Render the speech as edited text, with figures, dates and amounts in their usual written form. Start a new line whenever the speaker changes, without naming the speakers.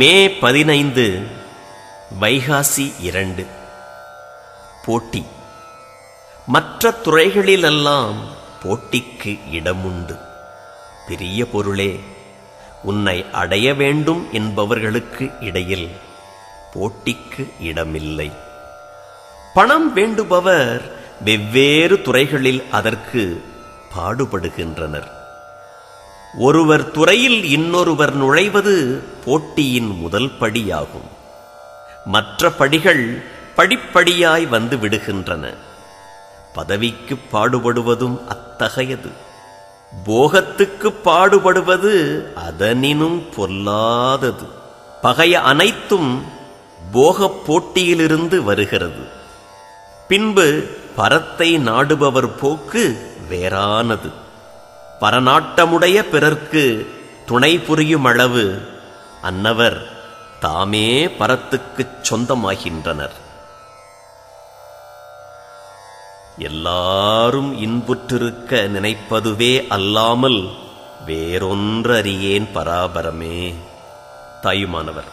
மே 15 வைகாசி 2. போட்டி. மற்ற துறைகளிலெல்லாம் போட்டிக்கு இடமுண்டு. பெரிய பொருளே, உன்னை அடைய வேண்டும் என்பவர்களுக்கு இடையில் போட்டிக்கு இடமில்லை. பணம் வேண்டுபவர் வெவ்வேறு துறைகளில் அதற்கு பாடுபடுகின்றனர். ஒருவர் துறையில் இன்னொருவர் நுழைவது போட்டியின் முதல் படியாகும். மற்ற படிகள் படிப்படியாய் வந்து விடுகின்றன. பதவிக்கு பாடுபடுவதும் அத்தகையது. போகத்துக்கு பாடுபடுவது அதனினும் பொல்லாதது. பகைய அனைத்தும் போகப் போட்டியிலிருந்து வருகிறது. பின்பு பரத்தை நாடுபவர் போக்கு வேறானது. பரநாட்டமுடைய பிறர்க்கு துணை புரியும் அளவு அன்னவர் தாமே பரத்துக்குச் சொந்தமாகின்றனர். எல்லாரும் இன்புற்றிருக்க நினைப்பதுவே அல்லாமல் வேறொன்றறியேன் பராபரமே. தாயுமானவர்.